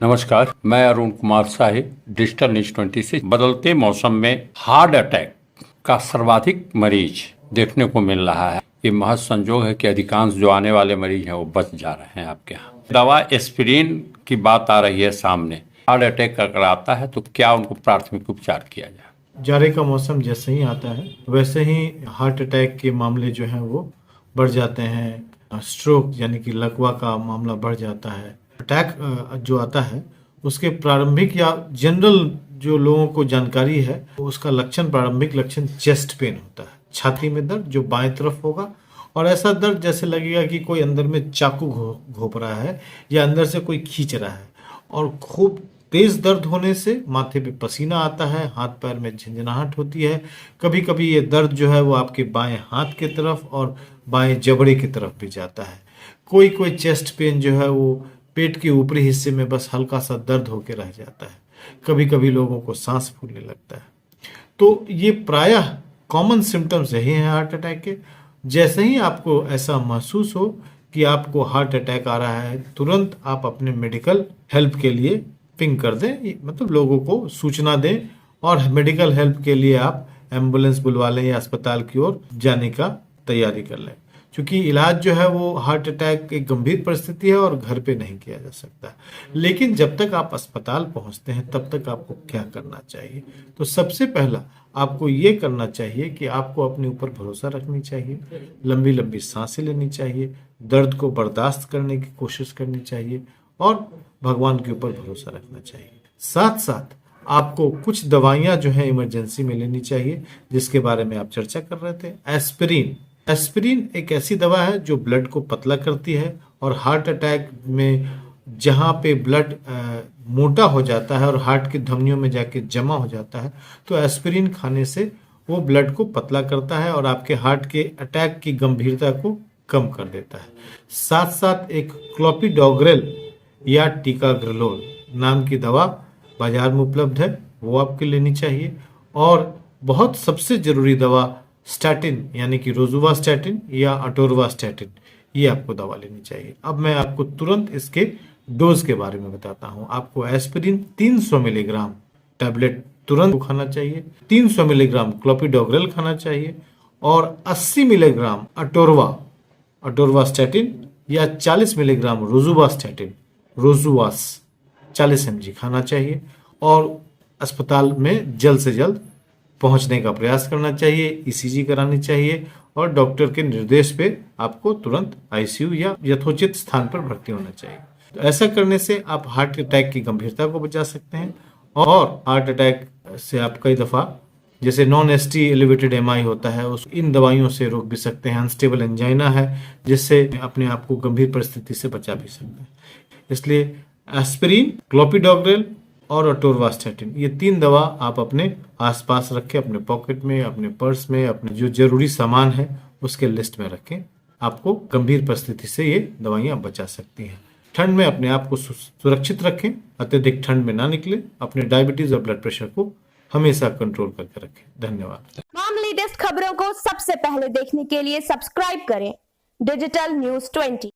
नमस्कार, मैं Arun Kumar Shahi, digital news 20 से। बदलते मौसम में हार्ट अटैक का सर्वाधिक मरीज देखने को मिल रहा है। ये महज संजोग है कि अधिकांश जो आने वाले मरीज हैं वो बच जा रहे हैं आपके यहाँ। दवा एस्पिरिन की बात आ रही है सामने। हार्ट अटैक अगर आता है तो क्या उनको प्राथमिक उपचार किया जाए? जाड़े का मौसम जैसे ही आता है वैसे ही हार्ट अटैक के मामले जो हैं वो बढ़ जाते हैं। स्ट्रोक यानी कि लकवा का मामला बढ़ जाता है। अटैक जो आता है उसके प्रारंभिक या जनरल जो लोगों को जानकारी है उसका लक्षण, प्रारंभिक लक्षण चेस्ट पेन होता है, छाती में दर्द जो बाएं तरफ होगा, और ऐसा दर्द जैसे लगेगा कि कोई अंदर में चाकू घोंप रहा है या अंदर से कोई खींच रहा है। और खूब तेज दर्द होने से माथे पे पसीना आता है, हाथ पैर में झंझनाहट होती है। कभी कभी ये दर्द जो है वो आपके बाएं हाथ की तरफ और बाएं जबड़े की तरफ भी जाता है। कोई कोई चेस्ट पेन जो है वो पेट के ऊपरी हिस्से में बस हल्का सा दर्द होके रह जाता है। कभी कभी लोगों को सांस फूलने लगता है। तो ये प्रायः कॉमन सिम्टम्स यही हैं हार्ट अटैक के। जैसे ही आपको ऐसा महसूस हो कि आपको हार्ट अटैक आ रहा है, तुरंत आप अपने मेडिकल हेल्प के लिए पिंग कर दें, मतलब लोगों को सूचना दें, और मेडिकल हेल्प के लिए आप एम्बुलेंस बुलवा लें या अस्पताल की ओर जाने का तैयारी कर लें। क्योंकि इलाज जो है वो हार्ट अटैक एक गंभीर परिस्थिति है और घर पे नहीं किया जा सकता। लेकिन जब तक आप अस्पताल पहुंचते हैं तब तक आपको क्या करना चाहिए? तो सबसे पहला आपको ये करना चाहिए कि आपको अपने ऊपर भरोसा रखनी चाहिए, लंबी लंबी सांसें लेनी चाहिए, दर्द को बर्दाश्त करने की कोशिश करनी चाहिए और भगवान के ऊपर भरोसा रखना चाहिए। साथ साथ आपको कुछ दवाइयां जो है इमरजेंसी में लेनी चाहिए, जिसके बारे में आप चर्चा कर रहे थे। एस्पिरिन एस्पिरिन एक ऐसी दवा है जो ब्लड को पतला करती है, और हार्ट अटैक में जहाँ पे ब्लड मोटा हो जाता है और हार्ट की धमनियों में जाके जमा हो जाता है, तो एस्पिरिन खाने से वो ब्लड को पतला करता है और आपके हार्ट के अटैक की गंभीरता को कम कर देता है। साथ साथ एक क्लोपिडोग्रेल या टिकाग्रेलोल नाम की दवा बाजार में उपलब्ध है, वो आपको लेनी चाहिए। और बहुत सबसे जरूरी दवा स्टैटिन यानी कि रोजुवास्टैटिन या अटोरवास्टैटिन, ये आपको दवा लेनी चाहिए। अब मैं आपको तुरंत इसके डोज के बारे में बताता हूँ। आपको एस्पिरिन 300 मिलीग्राम टैबलेट तुरंत खाना चाहिए, 300 मिलीग्राम क्लोपिडोग्रेल खाना चाहिए, और 80 मिलीग्राम अटोरवास्टैटिन या 40 मिलीग्राम रोजुवास 40 mg खाना चाहिए। और अस्पताल में जल्द से जल्द पहुंचने का प्रयास करना चाहिए, ईसीजी करानी चाहिए, और डॉक्टर के निर्देश पे आपको तुरंत आईसीयू या यथोचित स्थान पर भर्ती होना चाहिए। तो ऐसा करने से आप हार्ट अटैक की गंभीरता को बचा सकते हैं, और हार्ट अटैक से आप कई दफ़ा जैसे नॉन एसटी एलिवेटेड एमआई होता है उस इन दवाइयों से रोक भी सकते हैं। अनस्टेबल एंजाइना है जिससे अपने आप को गंभीर परिस्थिति से बचा भी सकते हैं। इसलिए एस्पिरिन, क्लोपिडोग्रेल और अटोरवास्टैटिन, ये 3 दवा आप अपने आसपास रखें, अपने पॉकेट में, अपने पर्स में, अपने जो जरूरी सामान है उसके लिस्ट में रखें। आपको गंभीर परिस्थिति से ये दवाइयाँ बचा सकती हैं। ठंड में अपने आप को सुरक्षित रखें, अत्यधिक ठंड में ना निकले, अपने डायबिटीज और ब्लड प्रेशर को हमेशा कंट्रोल करके रखें। धन्यवाद। तमाम लेटेस्ट खबरों को सबसे पहले देखने के लिए सब्सक्राइब करें डिजिटल न्यूज 20।